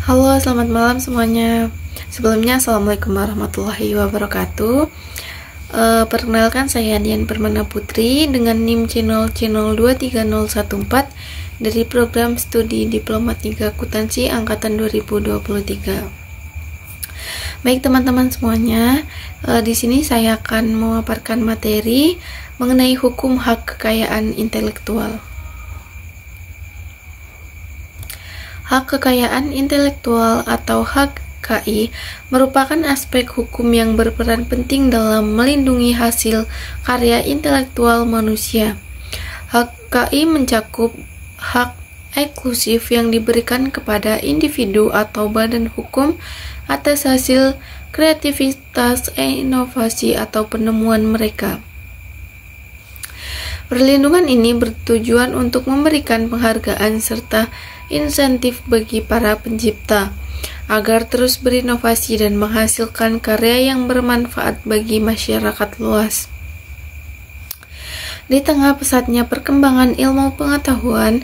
Halo, selamat malam semuanya. Sebelumnya, Assalamualaikum warahmatullahi wabarakatuh. Perkenalkan, saya Dian Permana Putri dengan NIM channel 23014 dari program studi Diploma 3 Akuntansi Angkatan 2023. Baik teman-teman semuanya, di sini saya akan memaparkan materi mengenai hukum hak kekayaan intelektual. Hak kekayaan intelektual atau hak KI merupakan aspek hukum yang berperan penting dalam melindungi hasil karya intelektual manusia. Hak KI mencakup hak eksklusif yang diberikan kepada individu atau badan hukum atas hasil kreativitas, inovasi, atau penemuan mereka. Perlindungan ini bertujuan untuk memberikan penghargaan serta insentif bagi para pencipta agar terus berinovasi dan menghasilkan karya yang bermanfaat bagi masyarakat luas. Di tengah pesatnya perkembangan ilmu pengetahuan,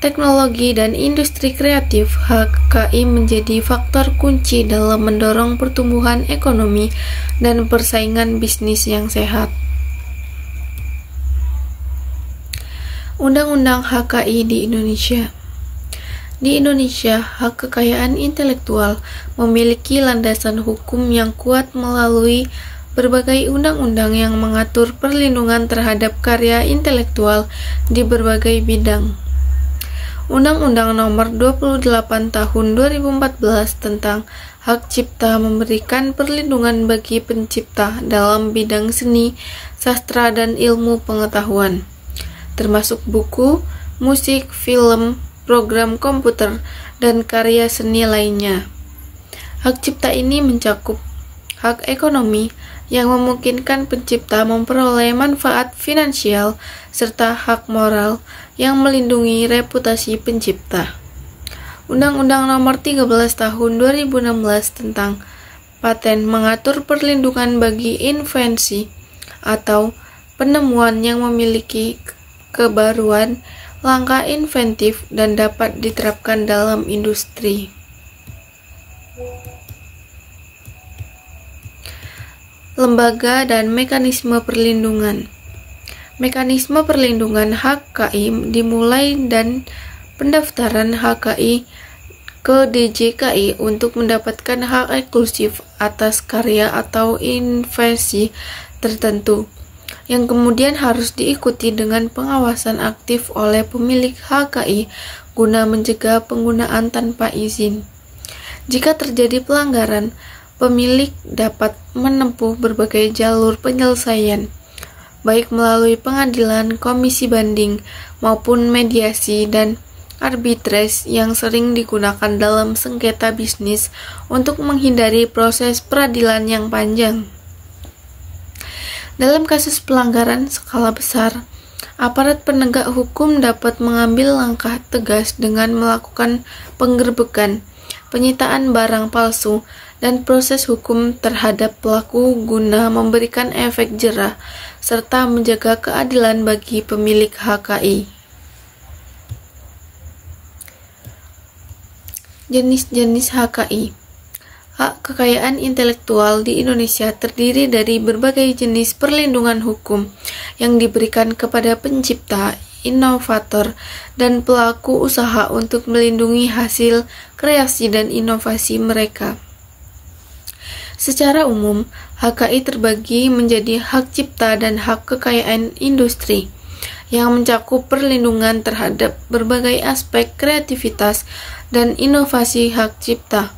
teknologi, dan industri kreatif, hak KI menjadi faktor kunci dalam mendorong pertumbuhan ekonomi dan persaingan bisnis yang sehat. Undang-Undang HKI di Indonesia. Di Indonesia, hak kekayaan intelektual memiliki landasan hukum yang kuat melalui berbagai undang-undang yang mengatur perlindungan terhadap karya intelektual di berbagai bidang. Undang-Undang Nomor 28 Tahun 2014 tentang Hak Cipta memberikan perlindungan bagi pencipta dalam bidang seni, sastra, dan ilmu pengetahuan, termasuk buku, musik, film, program komputer, dan karya seni lainnya. Hak cipta ini mencakup hak ekonomi yang memungkinkan pencipta memperoleh manfaat finansial serta hak moral yang melindungi reputasi pencipta. Undang-Undang Nomor 13 Tahun 2016 tentang Paten mengatur perlindungan bagi invensi atau penemuan yang memiliki kebaruan, langkah inventif, dan dapat diterapkan dalam industri. Lembaga dan mekanisme perlindungan. Mekanisme perlindungan hak KI dimulai dan pendaftaran HKI ke DJKI untuk mendapatkan hak eksklusif atas karya atau invensi tertentu, yang kemudian harus diikuti dengan pengawasan aktif oleh pemilik HKI guna mencegah penggunaan tanpa izin. Jika terjadi pelanggaran, pemilik dapat menempuh berbagai jalur penyelesaian, baik melalui pengadilan, komisi banding, maupun mediasi dan arbitrase yang sering digunakan dalam sengketa bisnis untuk menghindari proses peradilan yang panjang. Dalam kasus pelanggaran skala besar, aparat penegak hukum dapat mengambil langkah tegas dengan melakukan penggerbekan, penyitaan barang palsu, dan proses hukum terhadap pelaku guna memberikan efek jera serta menjaga keadilan bagi pemilik HKI. Jenis-jenis HKI. Hak kekayaan intelektual di Indonesia terdiri dari berbagai jenis perlindungan hukum yang diberikan kepada pencipta, inovator, dan pelaku usaha untuk melindungi hasil kreasi dan inovasi mereka. Secara umum, HKI terbagi menjadi hak cipta dan hak kekayaan industri, yang mencakup perlindungan terhadap berbagai aspek kreativitas dan inovasi hak cipta,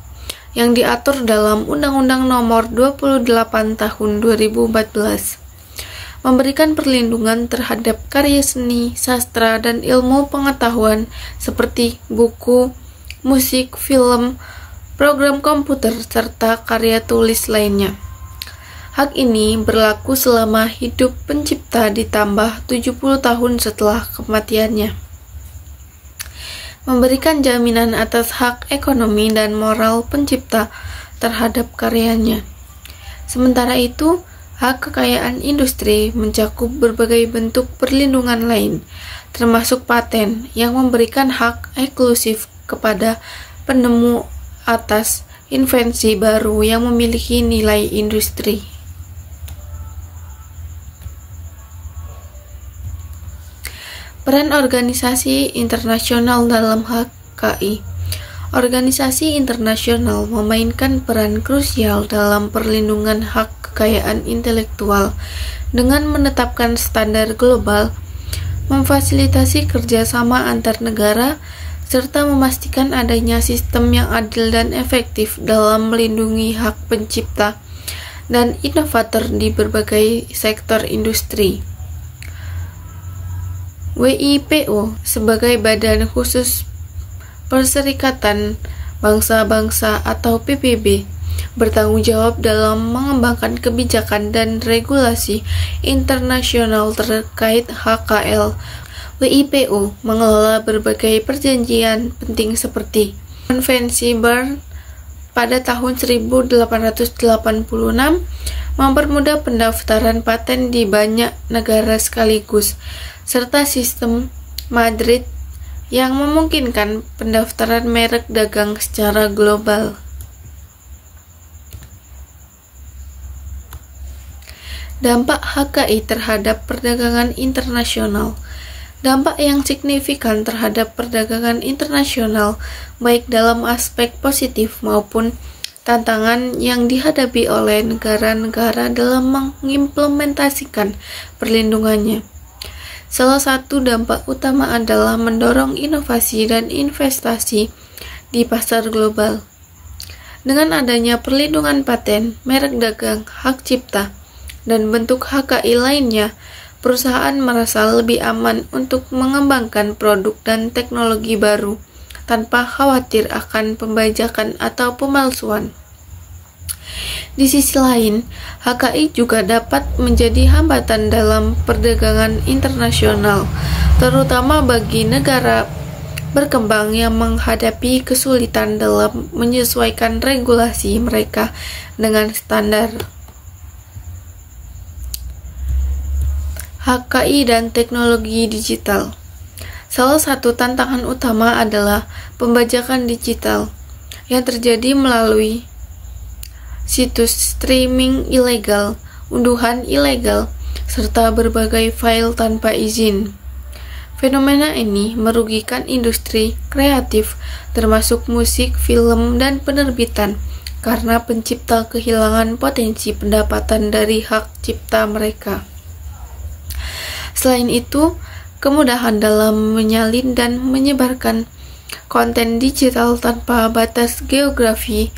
yang diatur dalam Undang-Undang Nomor 28 Tahun 2014, memberikan perlindungan terhadap karya seni, sastra, dan ilmu pengetahuan seperti buku, musik, film, program komputer, serta karya tulis lainnya. Hak ini berlaku selama hidup pencipta ditambah 70 tahun setelah kematiannya, memberikan jaminan atas hak ekonomi dan moral pencipta terhadap karyanya. Sementara itu, hak kekayaan industri mencakup berbagai bentuk perlindungan lain, termasuk paten yang memberikan hak eksklusif kepada penemu atas invensi baru yang memiliki nilai industri. Peran organisasi internasional dalam HKI. Organisasi internasional memainkan peran krusial dalam perlindungan hak kekayaan intelektual dengan menetapkan standar global, memfasilitasi kerjasama antar negara, serta memastikan adanya sistem yang adil dan efektif dalam melindungi hak pencipta dan inovator di berbagai sektor industri. WIPO sebagai badan khusus Perserikatan Bangsa-Bangsa atau PBB bertanggung jawab dalam mengembangkan kebijakan dan regulasi internasional terkait HKL. WIPO mengelola berbagai perjanjian penting seperti Konvensi Bern pada tahun 1886 mempermudah pendaftaran paten di banyak negara sekaligus, serta sistem Madrid yang memungkinkan pendaftaran merek dagang secara global. Dampak HKI terhadap perdagangan internasional. Dampak yang signifikan terhadap perdagangan internasional, baik dalam aspek positif maupun tantangan yang dihadapi oleh negara-negara dalam mengimplementasikan perlindungannya. Salah satu dampak utama adalah mendorong inovasi dan investasi di pasar global. Dengan adanya perlindungan paten, merek dagang, hak cipta, dan bentuk HKI lainnya, perusahaan merasa lebih aman untuk mengembangkan produk dan teknologi baru tanpa khawatir akan pembajakan atau pemalsuan. Di sisi lain, HKI juga dapat menjadi hambatan dalam perdagangan internasional, terutama bagi negara berkembang yang menghadapi kesulitan dalam menyesuaikan regulasi mereka dengan standar. HKI dan teknologi digital. Salah satu tantangan utama adalah pembajakan digital yang terjadi melalui situs streaming ilegal, unduhan ilegal, serta berbagai file tanpa izin. Fenomena ini merugikan industri kreatif, termasuk musik, film, dan penerbitan, karena pencipta kehilangan potensi pendapatan dari hak cipta mereka. Selain itu, kemudahan dalam menyalin dan menyebarkan konten digital tanpa batas geografi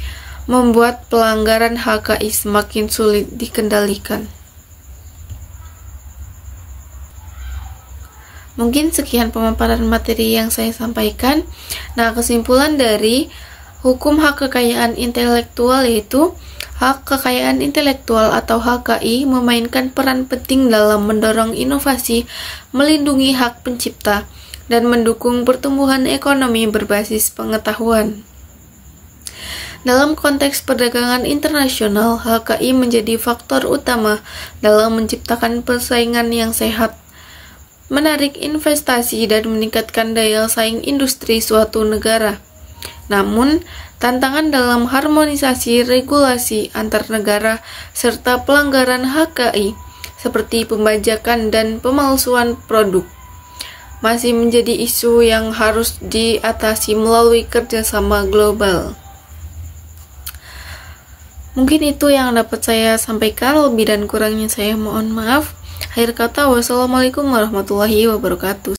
membuat pelanggaran HKI semakin sulit dikendalikan. Mungkin sekian pemaparan materi yang saya sampaikan. Nah, kesimpulan dari hukum hak kekayaan intelektual yaitu hak kekayaan intelektual atau HKI memainkan peran penting dalam mendorong inovasi, melindungi hak pencipta, dan mendukung pertumbuhan ekonomi berbasis pengetahuan. Dalam konteks perdagangan internasional, HKI menjadi faktor utama dalam menciptakan persaingan yang sehat, menarik investasi, dan meningkatkan daya saing industri suatu negara. Namun, tantangan dalam harmonisasi regulasi antar negara serta pelanggaran HKI seperti pembajakan dan pemalsuan produk masih menjadi isu yang harus diatasi melalui kerjasama global. Mungkin itu yang dapat saya sampaikan, lebih dan kurangnya saya mohon maaf. Akhir kata, wassalamualaikum warahmatullahi wabarakatuh.